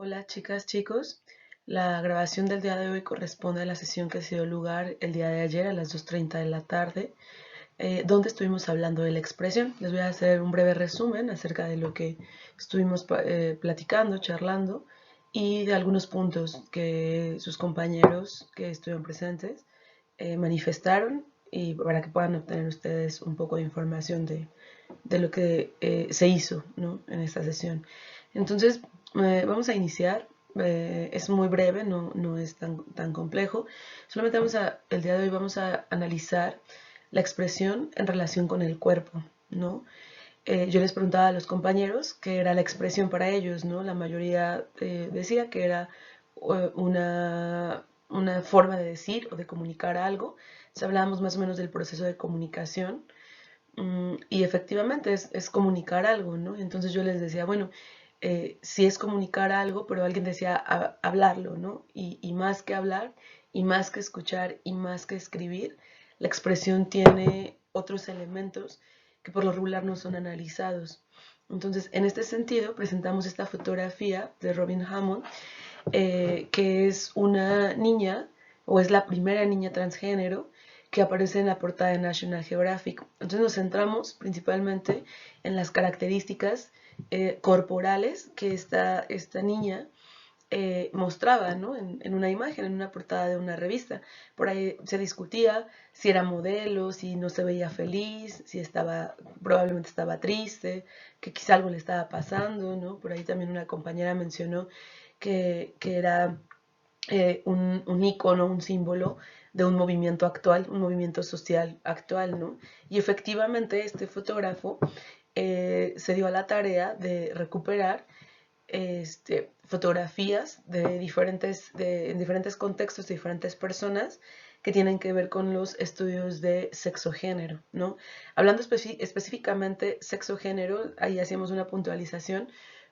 Hola chicas, chicos. La grabación del día de hoy corresponde a la sesión que se dio lugar el día de ayer a las 2:30 de la tarde, donde estuvimos hablando de la expresión. Les voy a hacer un breve resumen acerca de lo que estuvimos platicando, charlando, y de algunos puntos que sus compañeros que estuvieron presentes manifestaron, y para que puedan obtener ustedes un poco de información de lo que se hizo, ¿no?, en esta sesión. Entonces, vamos a iniciar. Es muy breve, no es tan complejo. Solamente el día de hoy vamos a analizar la expresión en relación con el cuerpo, ¿no? Yo les preguntaba a los compañeros qué era la expresión para ellos, ¿no? La mayoría decía que era una forma de decir o de comunicar algo. Entonces, hablábamos más o menos del proceso de comunicación. Y efectivamente es comunicar algo, ¿no? Entonces yo les decía, bueno, sí es comunicar algo, pero alguien decía hablarlo, ¿no? Y más que hablar, y más que escuchar, y más que escribir, la expresión tiene otros elementos que por lo regular no son analizados. Entonces, en este sentido, presentamos esta fotografía de Robin Hammond, que es una niña, o es la primera niña transgénero, que aparece en la portada de National Geographic. Entonces nos centramos principalmente en las características corporales que esta niña mostraba, ¿no?, en una imagen, en una portada de una revista. Por ahí se discutía si era modelo, si no se veía feliz, si probablemente estaba triste, que quizá algo le estaba pasando, ¿no? Por ahí también una compañera mencionó que era un ícono, un símbolo de un movimiento actual, un movimiento social actual, ¿no? Y efectivamente este fotógrafo se dio a la tarea de recuperar fotografías en diferentes contextos de diferentes personas que tienen que ver con los estudios de sexo-género, ¿no? Hablando específicamente sexo-género, ahí hacíamos una puntualización.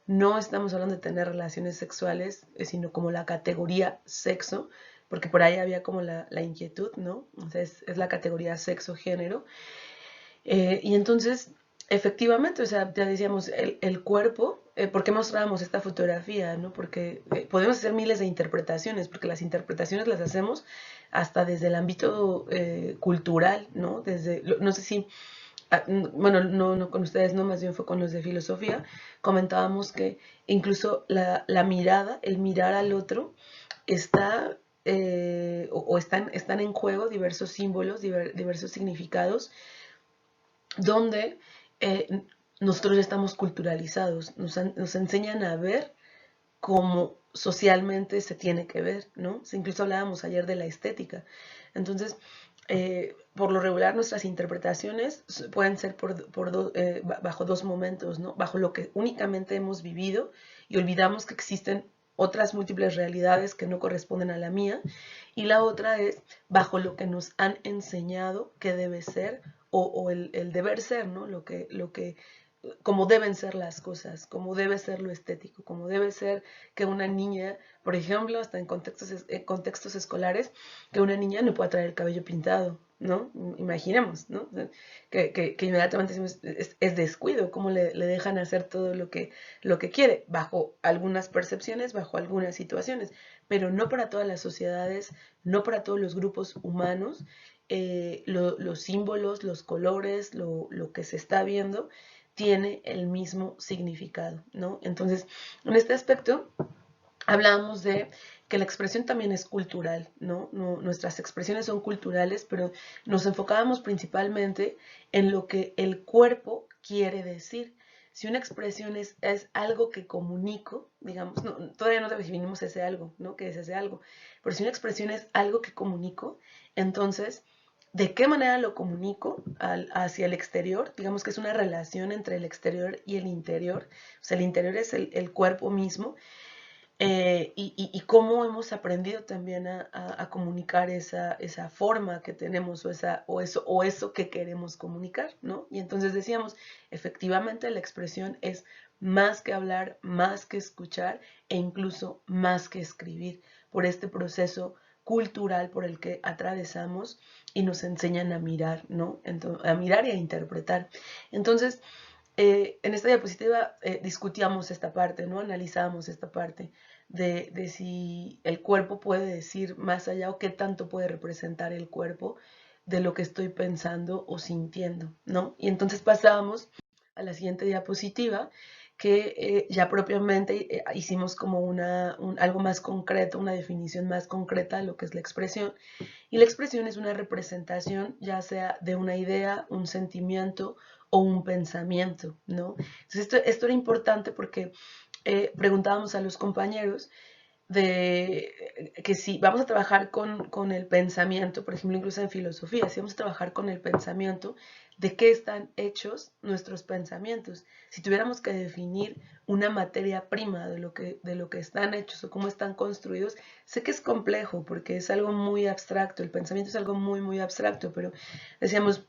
No estamos hablando de tener relaciones sexuales, sino como la categoría sexo, porque por ahí había como la inquietud, ¿no? O sea, es la categoría sexo-género. Y entonces, efectivamente, o sea, ya decíamos, el cuerpo, ¿por qué mostrábamos esta fotografía, no? Porque podemos hacer miles de interpretaciones, porque las interpretaciones las hacemos hasta desde el ámbito cultural, ¿no? No sé si, bueno, no con ustedes, no, más bien fue con los de filosofía. Comentábamos que incluso la mirada, el mirar al otro, está o están en juego diversos símbolos, diversos significados, donde nosotros ya estamos culturalizados, nos enseñan a ver como socialmente se tiene que ver, ¿no? Incluso hablábamos ayer de la estética. Entonces, por lo regular nuestras interpretaciones pueden ser bajo dos momentos, ¿no? Bajo lo que únicamente hemos vivido y olvidamos que existen otras múltiples realidades que no corresponden a la mía, y la otra es bajo lo que nos han enseñado que debe ser, o el deber ser, ¿no? Como deben ser las cosas, como debe ser lo estético, como debe ser que una niña, por ejemplo, hasta en contextos escolares, que una niña no pueda traer el cabello pintado, ¿no? Imaginemos, ¿no? Que inmediatamente decimos, es descuido, cómo le dejan hacer todo lo que quiere, bajo algunas percepciones, bajo algunas situaciones, pero no para todas las sociedades, no para todos los grupos humanos. Los símbolos, los colores, lo que se está viendo tiene el mismo significado, ¿no? Entonces, en este aspecto, hablábamos de que la expresión también es cultural, ¿no? Nuestras expresiones son culturales, pero nos enfocábamos principalmente en lo que el cuerpo quiere decir. Si una expresión es algo que comunico, digamos, todavía no definimos ese algo, ¿no? ¿Qué es ese algo? Pero si una expresión es algo que comunico, entonces, ¿de qué manera lo comunico hacia el exterior? Digamos que es una relación entre el exterior y el interior. O sea, el interior es el cuerpo mismo. Y cómo hemos aprendido también a comunicar esa forma que tenemos, o eso que queremos comunicar, ¿no? Y entonces decíamos, efectivamente la expresión es más que hablar, más que escuchar, e incluso más que escribir, por este proceso cultural por el que atravesamos y nos enseñan a mirar, ¿no? A mirar y a interpretar. Entonces, En esta diapositiva discutíamos esta parte, ¿no? Analizábamos esta parte de si el cuerpo puede decir más allá o qué tanto puede representar el cuerpo de lo que estoy pensando o sintiendo, ¿no? Y entonces pasábamos a la siguiente diapositiva, que ya propiamente hicimos como algo más concreto, una definición más concreta de lo que es la expresión. Y la expresión es una representación ya sea de una idea, un sentimiento o un pensamiento, ¿no? Entonces esto era importante porque preguntábamos a los compañeros de que si vamos a trabajar con el pensamiento, por ejemplo, incluso en filosofía, si vamos a trabajar con el pensamiento, ¿de qué están hechos nuestros pensamientos? Si tuviéramos que definir una materia prima de lo que están hechos o cómo están construidos, sé que es complejo porque es algo muy abstracto, el pensamiento es algo muy, muy abstracto, pero decíamos,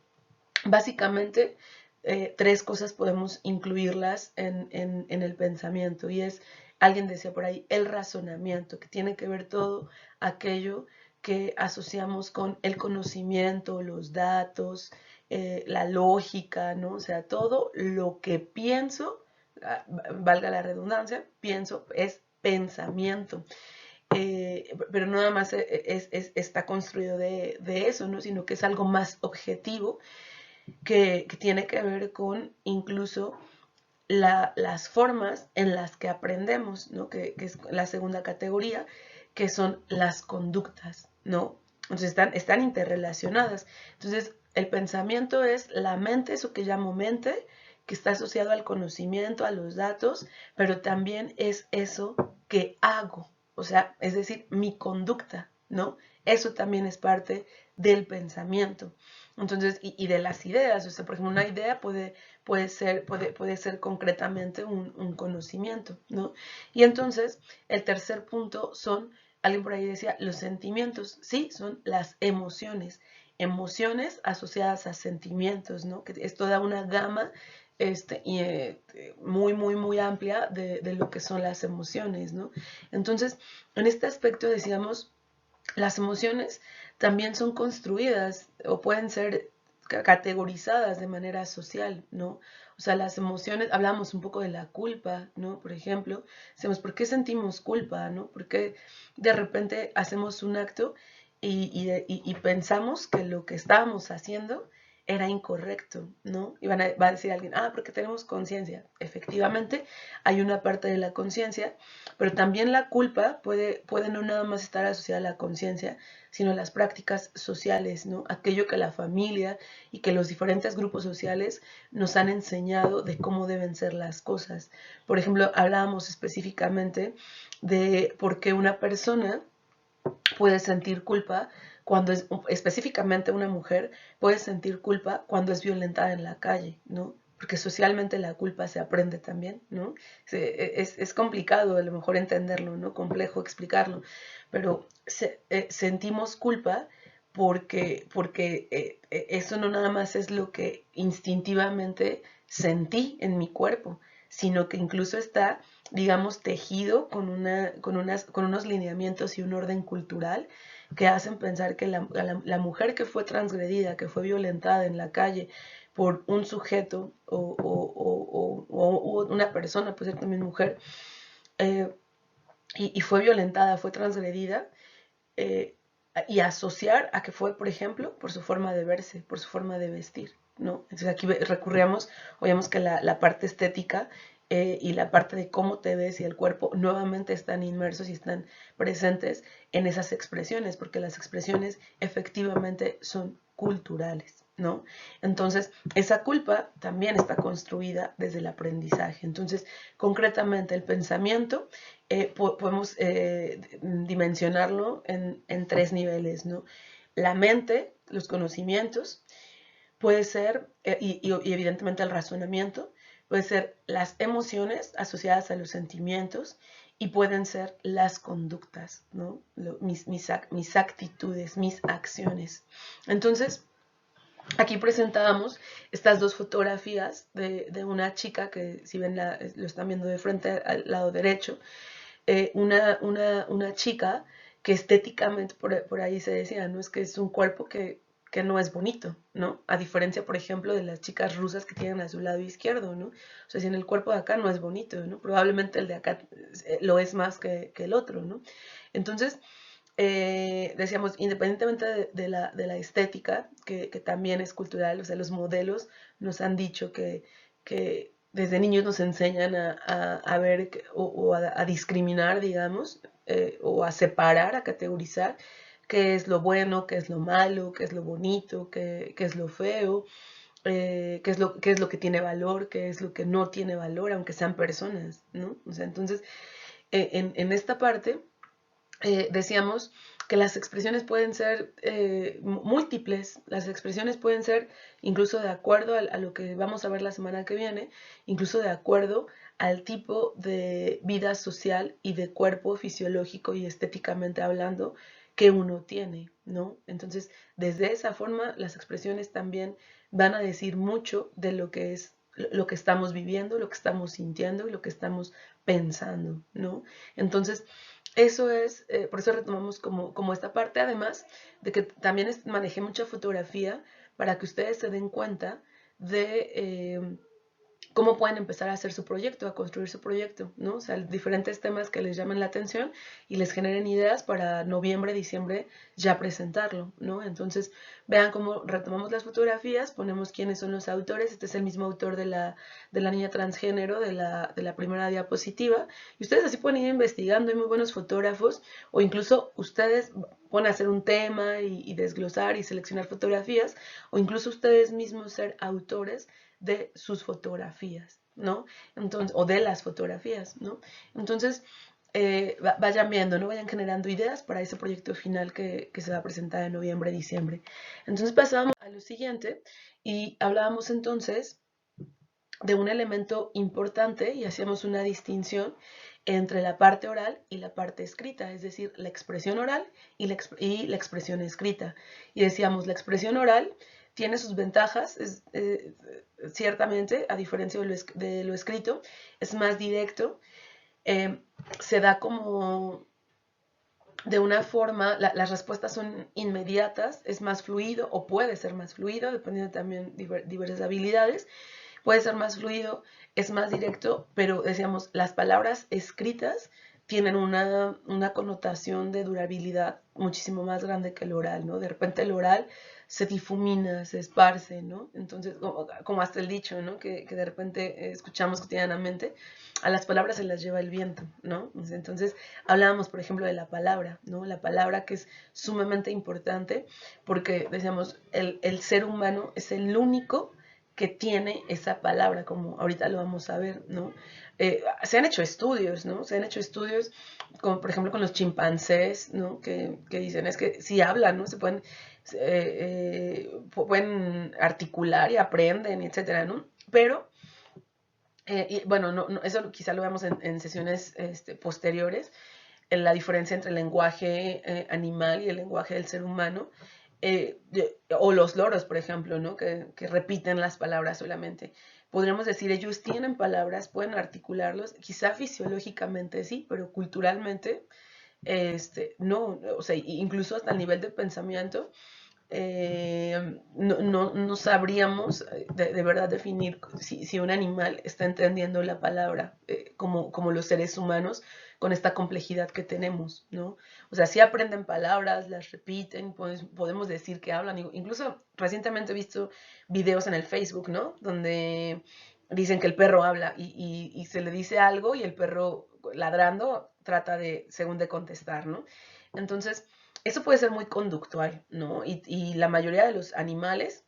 básicamente, tres cosas podemos incluirlas en el pensamiento y es, alguien decía por ahí, el razonamiento, que tiene que ver todo aquello que asociamos con el conocimiento, los datos, la lógica, ¿no? O sea, todo lo que pienso, valga la redundancia, pienso es pensamiento. Pero no nada más está construido de eso, ¿no? Sino que es algo más objetivo que tiene que ver con incluso las formas en las que aprendemos, ¿no? Que es la segunda categoría, que son las conductas, ¿no? Entonces están interrelacionadas. Entonces, el pensamiento es la mente, eso que llamo mente, que está asociado al conocimiento, a los datos, pero también es eso que hago, o sea, es decir, mi conducta, ¿no? Eso también es parte del pensamiento. Entonces, y de las ideas, o sea, por ejemplo, una idea puede ser concretamente un conocimiento, ¿no? Y entonces, el tercer punto son, alguien por ahí decía, los sentimientos, sí, son las emociones, emociones asociadas a sentimientos, ¿no? Que esto da una gama muy, muy, muy amplia de lo que son las emociones, ¿no? Entonces, en este aspecto decíamos, las emociones también son construidas o pueden ser categorizadas de manera social, ¿no? O sea, las emociones, hablamos un poco de la culpa, ¿no? Por ejemplo, decimos, ¿por qué sentimos culpa, ¿no? ¿Por qué de repente hacemos un acto y pensamos que lo que estábamos haciendo era incorrecto, ¿no? Y va a decir alguien, porque tenemos conciencia. Efectivamente, hay una parte de la conciencia, pero también la culpa puede no nada más estar asociada a la conciencia, sino a las prácticas sociales, ¿no? Aquello que la familia y que los diferentes grupos sociales nos han enseñado de cómo deben ser las cosas. Por ejemplo, hablábamos específicamente de por qué una persona puede sentir culpa cuando es, específicamente una mujer, puede sentir culpa cuando es violentada en la calle, ¿no? Porque socialmente la culpa se aprende también, ¿no? Es complicado a lo mejor entenderlo, ¿no? Complejo explicarlo, pero sentimos culpa porque eso no nada más es lo que instintivamente sentí en mi cuerpo, sino que incluso está, digamos, tejido con unos lineamientos y un orden cultural que hacen pensar que la mujer que fue transgredida, que fue violentada en la calle por un sujeto o una persona, puede ser también mujer, eh, y fue violentada, fue transgredida, eh, y asociar a que fue, por ejemplo, por su forma de verse, por su forma de vestir, ¿no? Entonces aquí recurríamos, oíamos que la parte estética y la parte de cómo te ves y el cuerpo nuevamente están inmersos y están presentes en esas expresiones, porque las expresiones efectivamente son culturales, ¿no? Entonces, esa culpa también está construida desde el aprendizaje. Entonces, concretamente, el pensamiento podemos dimensionarlo en tres niveles, ¿no? La mente, los conocimientos, puede ser, y evidentemente el razonamiento, puede ser las emociones asociadas a los sentimientos y pueden ser las conductas, ¿no? Mis actitudes, mis acciones. Entonces, aquí presentábamos estas dos fotografías de una chica que, si ven, lo están viendo de frente al lado derecho, una chica que estéticamente por ahí se decía, ¿no? Es que es un cuerpo que que no es bonito, ¿no? A diferencia, por ejemplo, de las chicas rusas que tienen a su lado izquierdo, ¿no? O sea, si en el cuerpo de acá no es bonito, ¿no? Probablemente el de acá lo es más que el otro, ¿no? Entonces, decíamos, independientemente de la estética, que también es cultural, o sea, los modelos nos han dicho que desde niños nos enseñan a ver o a discriminar, digamos, o a separar, a categorizar qué es lo bueno, qué es lo malo, qué es lo bonito, qué es lo feo, qué es lo que tiene valor, qué es lo que no tiene valor, aunque sean personas, ¿no? O sea, entonces, en esta parte decíamos que las expresiones pueden ser múltiples, las expresiones pueden ser incluso de acuerdo a lo que vamos a ver la semana que viene, incluso de acuerdo al tipo de vida social y de cuerpo fisiológico y estéticamente hablando que uno tiene, ¿no? Entonces, desde esa forma, las expresiones también van a decir mucho de lo que es lo que estamos viviendo, lo que estamos sintiendo y lo que estamos pensando, ¿no? Entonces, eso es, por eso retomamos como esta parte, además de que también manejé mucha fotografía para que ustedes se den cuenta de cómo pueden empezar a hacer su proyecto, a construir su proyecto, ¿no? O sea, diferentes temas que les llamen la atención y les generen ideas para noviembre, diciembre ya presentarlo, ¿no? Entonces, vean cómo retomamos las fotografías, ponemos quiénes son los autores, este es el mismo autor de la niña transgénero de la primera diapositiva, y ustedes así pueden ir investigando, hay muy buenos fotógrafos, o incluso ustedes pueden hacer un tema y desglosar y seleccionar fotografías, o incluso ustedes mismos ser autores de sus fotografías, ¿no? Entonces, o de las fotografías, ¿no? Entonces, vayan viendo, ¿no? Vayan generando ideas para ese proyecto final que se va a presentar en noviembre, diciembre. Entonces pasábamos a lo siguiente y hablábamos entonces de un elemento importante y hacíamos una distinción entre la parte oral y la parte escrita, es decir, la expresión oral y la expresión escrita. Y decíamos, la expresión oral tiene sus ventajas, ciertamente, a diferencia de lo escrito, es más directo, se da como de una forma, las respuestas son inmediatas, es más fluido o puede ser más fluido, dependiendo también de diversas habilidades, puede ser más fluido, es más directo, pero decíamos, las palabras escritas tienen una connotación de durabilidad muchísimo más grande que el oral, ¿no? De repente el oral se difumina, se esparce, ¿no? Entonces, como hasta el dicho, ¿no? Que de repente escuchamos cotidianamente, a las palabras se las lleva el viento, ¿no? Entonces, hablábamos, por ejemplo, de la palabra, ¿no? La palabra que es sumamente importante porque, decíamos, el ser humano es el único que tiene esa palabra, como ahorita lo vamos a ver, ¿no? Se han hecho estudios, ¿no? Se han hecho estudios, como por ejemplo con los chimpancés, ¿no? Que dicen, es que si hablan, ¿no? Se pueden articular y aprenden, etcétera, ¿no? Pero, y, bueno, eso quizá lo veamos en sesiones posteriores, en la diferencia entre el lenguaje animal y el lenguaje del ser humano, o los loros, por ejemplo, ¿no? Que repiten las palabras solamente. Podríamos decir, ellos tienen palabras, pueden articularlos, quizá fisiológicamente sí, pero culturalmente no, o sea, incluso hasta el nivel de pensamiento, no sabríamos de verdad definir si un animal está entendiendo la palabra como los seres humanos con esta complejidad que tenemos, ¿no? O sea, sí aprenden palabras, las repiten, podemos decir que hablan. Incluso recientemente he visto videos en el Facebook, ¿no? Donde dicen que el perro habla y se le dice algo y el perro ladrando trata según de contestar, ¿no? Entonces, eso puede ser muy conductual, ¿no? Y la mayoría de los animales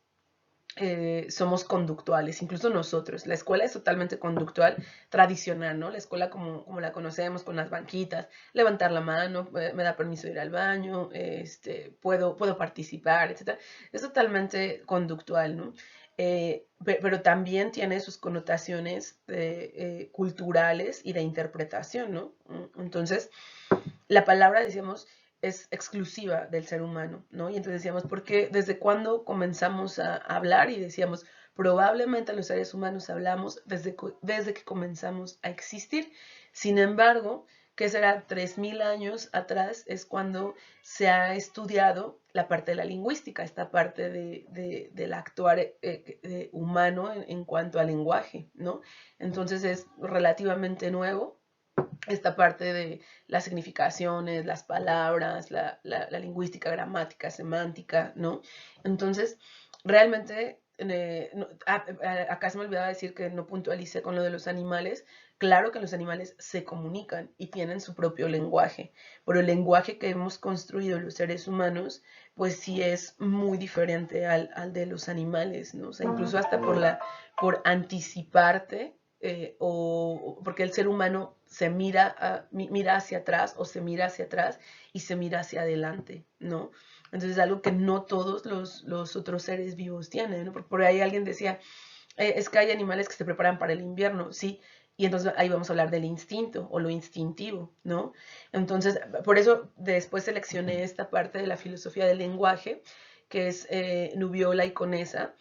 somos conductuales, incluso nosotros. La escuela es totalmente conductual, tradicional, ¿no? La escuela como la conocemos, con las banquitas, levantar la mano, me da permiso de ir al baño, puedo participar, etc. Es totalmente conductual, ¿no? Pero también tiene sus connotaciones culturales y de interpretación, ¿no? Entonces, la palabra, decíamos, es exclusiva del ser humano, ¿no? Y entonces decíamos, ¿por qué? ¿Desde cuándo comenzamos a hablar? Y decíamos, probablemente los seres humanos hablamos desde que comenzamos a existir. Sin embargo, que será 3000 años atrás, es cuando se ha estudiado la parte de la lingüística, esta parte del actuar humano en cuanto al lenguaje, ¿no? Entonces es relativamente nuevo esta parte de las significaciones, las palabras, la lingüística, gramática, semántica, ¿no? Entonces, realmente, acá se me olvidaba decir que no puntualicé con lo de los animales. Claro que los animales se comunican y tienen su propio lenguaje, pero el lenguaje que hemos construido los seres humanos, pues sí es muy diferente al de los animales, ¿no? O sea, incluso hasta por anticiparte, o porque el ser humano se mira hacia atrás o se mira hacia atrás y se mira hacia adelante, ¿no? Entonces es algo que no todos los otros seres vivos tienen, ¿no? Por ahí alguien decía, es que hay animales que se preparan para el invierno, sí, y entonces ahí vamos a hablar del instinto o lo instintivo, ¿no? Entonces, por eso después seleccioné esta parte de la filosofía del lenguaje, que es Nubiola y Conesa,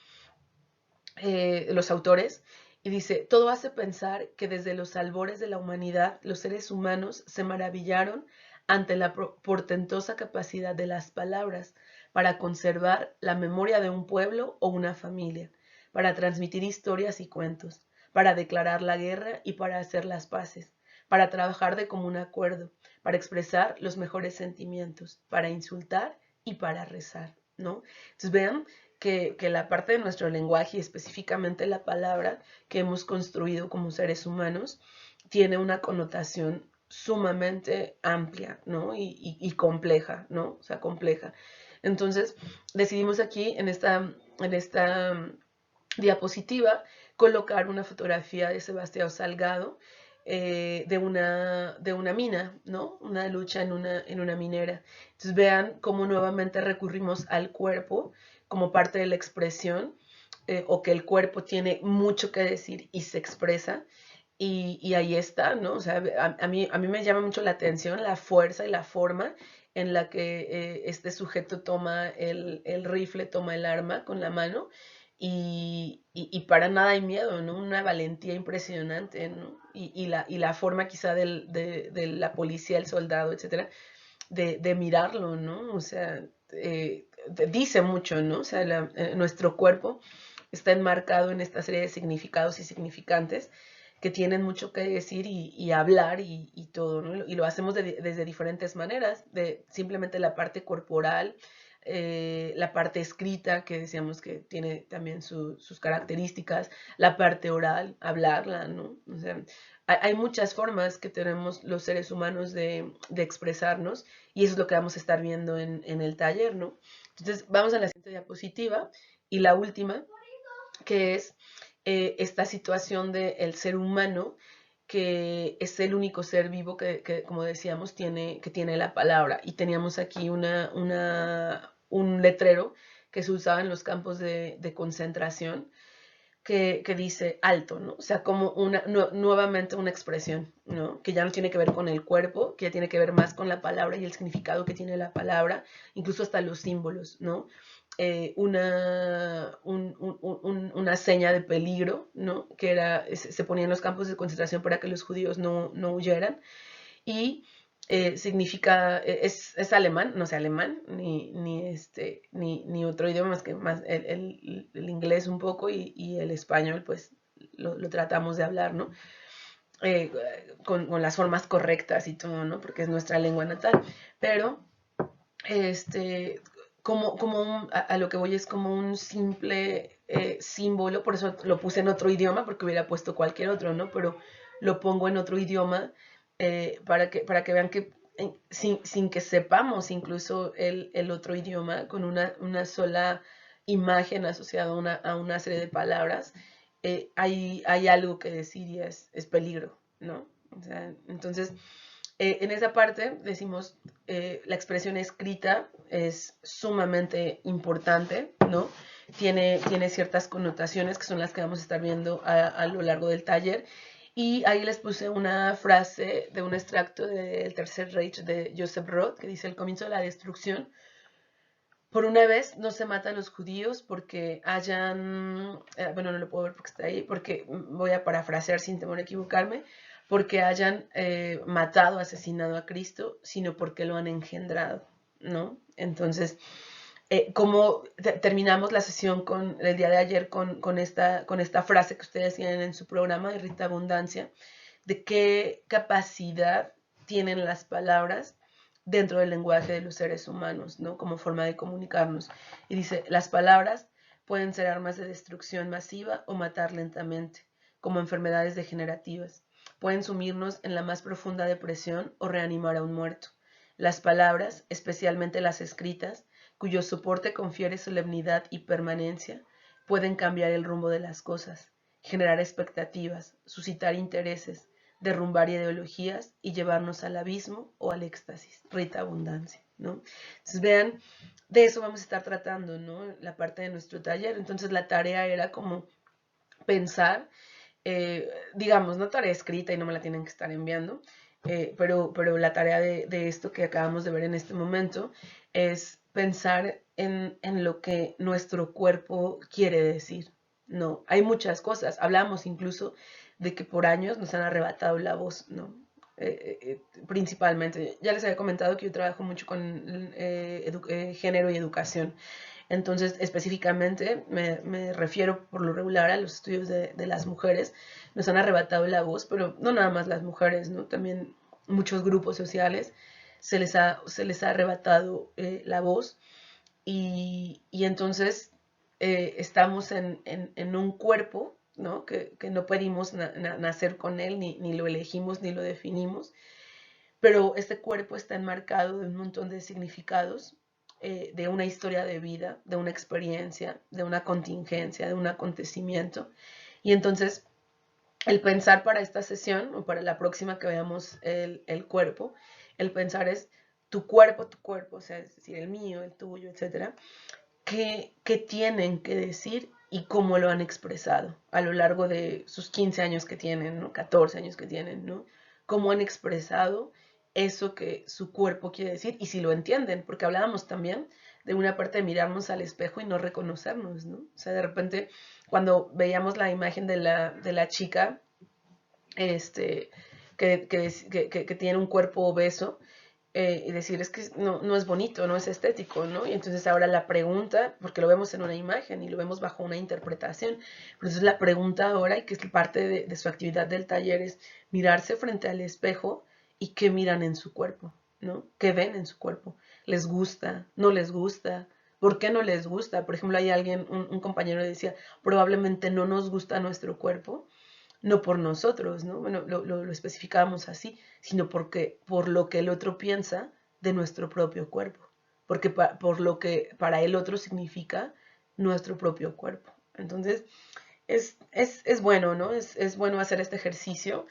los autores, y dice, todo hace pensar que desde los albores de la humanidad los seres humanos se maravillaron ante la portentosa capacidad de las palabras para conservar la memoria de un pueblo o una familia, para transmitir historias y cuentos, para declarar la guerra y para hacer las paces, para trabajar de común acuerdo, para expresar los mejores sentimientos, para insultar y para rezar, ¿no? Entonces vean que la parte de nuestro lenguaje y específicamente la palabra que hemos construido como seres humanos tiene una connotación sumamente amplia, ¿no? Y compleja, ¿no? O sea, compleja. Entonces, decidimos aquí en esta diapositiva colocar una fotografía de Sebastián Salgado, de una mina, ¿no? Una lucha en una minera. Entonces vean cómo nuevamente recurrimos al cuerpo como parte de la expresión, o que el cuerpo tiene mucho que decir y se expresa. Y ahí está, ¿no? O sea, a mí me llama mucho la atención la fuerza y la forma en la que este sujeto toma el rifle, toma el arma con la mano y para nada hay miedo, ¿no? Una valentía impresionante, ¿no? Y la forma quizá de la policía, el soldado, etcétera, de mirarlo, ¿no? O sea, dice mucho, ¿no? O sea, nuestro cuerpo está enmarcado en esta serie de significados y significantes que tienen mucho que decir y hablar y todo, ¿no? Y lo hacemos desde diferentes maneras, de simplemente la parte corporal, la parte escrita, que decíamos que tiene también sus características, la parte oral, hablarla, ¿no? O sea, hay muchas formas que tenemos los seres humanos de expresarnos y eso es lo que vamos a estar viendo en el taller, ¿no? Entonces, vamos a la siguiente diapositiva y la última, que es esta situación del ser humano, que es el único ser vivo que como decíamos, que tiene la palabra. Y teníamos aquí un letrero que se usaba en los campos de concentración, que dice alto, ¿no? O sea, como nuevamente una expresión, ¿no? Que ya no tiene que ver con el cuerpo, que ya tiene que ver más con la palabra y el significado que tiene la palabra, incluso hasta los símbolos, ¿no? Una seña de peligro, ¿no? Que se ponía en los campos de concentración para que los judíos no huyeran. Y significa, es alemán, no sé alemán, ni otro idioma más que más el inglés un poco y el español, pues lo tratamos de hablar, ¿no? Con las formas correctas y todo, ¿no? Porque es nuestra lengua natal. Pero, a lo que voy es como un simple símbolo, por eso lo puse en otro idioma, porque hubiera puesto cualquier otro, ¿no? Pero lo pongo en otro idioma, para que vean que sin que sepamos incluso el otro idioma, con una sola imagen asociada a una serie de palabras, hay algo que decir y es peligro, ¿no? O sea, entonces, en esa parte decimos, la expresión escrita es sumamente importante, ¿no? Tiene ciertas connotaciones que son las que vamos a estar viendo a lo largo del taller. Y ahí les puse una frase de un extracto del Tercer Reich de Joseph Roth, que dice: el comienzo de la destrucción. Por una vez no se mata a los judíos porque hayan, bueno, no lo puedo ver porque está ahí, porque voy a parafrasear sin temor a equivocarme, porque hayan matado, asesinado a Cristo, sino porque lo han engendrado, ¿no? Entonces, como terminamos la sesión el día de ayer con esta frase que ustedes tienen en su programa de Rita Abundancia, de qué capacidad tienen las palabras dentro del lenguaje de los seres humanos, ¿no? Como forma de comunicarnos. Y dice, las palabras pueden ser armas de destrucción masiva o matar lentamente, como enfermedades degenerativas. Pueden sumirnos en la más profunda depresión o reanimar a un muerto. Las palabras, especialmente las escritas, cuyo soporte confiere solemnidad y permanencia, pueden cambiar el rumbo de las cosas, generar expectativas, suscitar intereses, derrumbar ideologías y llevarnos al abismo o al éxtasis. Rita Abundancia, ¿no? Entonces vean, de eso vamos a estar tratando, ¿no? La parte de nuestro taller. Entonces la tarea era como pensar, digamos, no tarea escrita y no me la tienen que estar enviando, pero la tarea de esto que acabamos de ver en este momento es pensar en lo que nuestro cuerpo quiere decir. No, hay muchas cosas. Hablamos incluso de que por años nos han arrebatado la voz, ¿no? Principalmente. Ya les había comentado que yo trabajo mucho con género y educación. Entonces, específicamente, me refiero por lo regular a los estudios de las mujeres. Nos han arrebatado la voz, pero no nada más las mujeres, ¿no? También muchos grupos sociales se les ha arrebatado la voz y entonces estamos en un cuerpo, ¿no? Que no pedimos nacer con él, ni lo elegimos, ni lo definimos, pero este cuerpo está enmarcado de un montón de significados, de una historia de vida, de una experiencia, de una contingencia, de un acontecimiento. Y entonces el pensar para esta sesión o para la próxima que veamos el cuerpo, el pensar es tu cuerpo, o sea, es decir, el mío, el tuyo, etcétera, qué tienen que decir y cómo lo han expresado a lo largo de sus 15 años que tienen, ¿no? 14 años que tienen, ¿no? Cómo han expresado eso que su cuerpo quiere decir y si lo entienden, porque hablábamos también de una parte de mirarnos al espejo y no reconocernos, ¿no? O sea, de repente cuando veíamos la imagen de la chica que tiene un cuerpo obeso, y decir, es que no es bonito, no es estético, ¿no? Y entonces ahora la pregunta, porque lo vemos en una imagen y lo vemos bajo una interpretación, entonces la pregunta ahora, y que es parte de su actividad del taller, es mirarse frente al espejo y qué miran en su cuerpo, ¿no? ¿Qué ven en su cuerpo? ¿Les gusta? ¿No les gusta? ¿Por qué no les gusta? Por ejemplo, hay alguien, un compañero decía, probablemente no nos gusta nuestro cuerpo, no por nosotros, ¿no? Bueno, lo especificábamos así, sino porque por lo que el otro piensa de nuestro propio cuerpo, porque por lo que para el otro significa nuestro propio cuerpo. Entonces, es bueno, ¿no? Es bueno hacer este ejercicio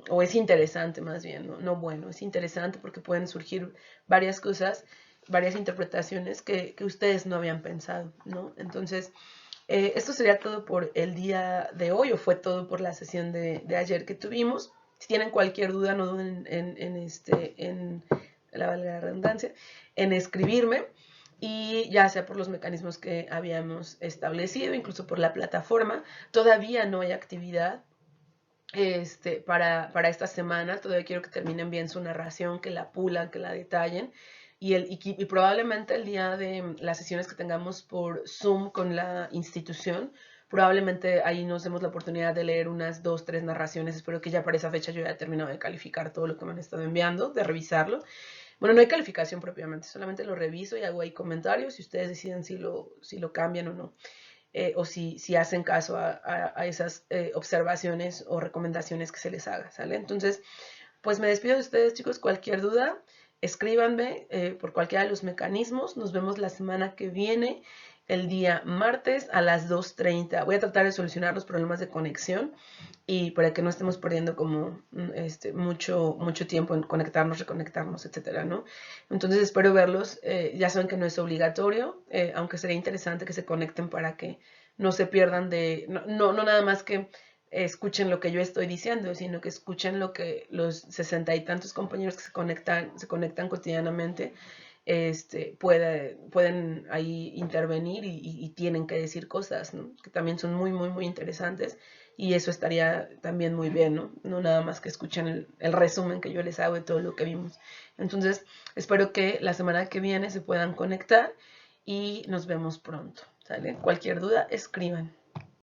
o es interesante más bien, ¿no? No bueno, es interesante porque pueden surgir varias cosas, varias interpretaciones que ustedes no habían pensado, ¿no? Entonces, esto sería todo por el día de hoy, o fue todo por la sesión de ayer que tuvimos. Si tienen cualquier duda, no duden en la valga la redundancia, en escribirme, y ya sea por los mecanismos que habíamos establecido, incluso por la plataforma. Todavía no hay actividad para esta semana. Todavía quiero que terminen bien su narración, que la pulan, que la detallen. Y probablemente el día de las sesiones que tengamos por Zoom con la institución, probablemente ahí nos demos la oportunidad de leer unas 2, 3 narraciones. Espero que ya para esa fecha yo haya terminado de calificar todo lo que me han estado enviando, de revisarlo. Bueno, no hay calificación propiamente, solamente lo reviso y hago ahí comentarios y ustedes deciden si lo cambian o no. O si hacen caso a esas observaciones o recomendaciones que se les haga, ¿sale? Entonces, pues me despido de ustedes, chicos. Cualquier duda, escríbanme por cualquiera de los mecanismos. Nos vemos la semana que viene, el día martes a las 2:30. Voy a tratar de solucionar los problemas de conexión y para que no estemos perdiendo como mucho tiempo en conectarnos, reconectarnos, etcétera, ¿no? Entonces espero verlos. Ya saben que no es obligatorio, aunque sería interesante que se conecten para que no se pierdan no nada más que escuchen lo que yo estoy diciendo, sino que escuchen lo que los 60 y tantos compañeros que se conectan cotidianamente pueden ahí intervenir y tienen que decir cosas, ¿no? Que también son muy, muy, muy interesantes y eso estaría también muy bien, ¿no? No nada más que escuchen el resumen que yo les hago de todo lo que vimos. Entonces, espero que la semana que viene se puedan conectar y nos vemos pronto, ¿sale? Cualquier duda, escriban.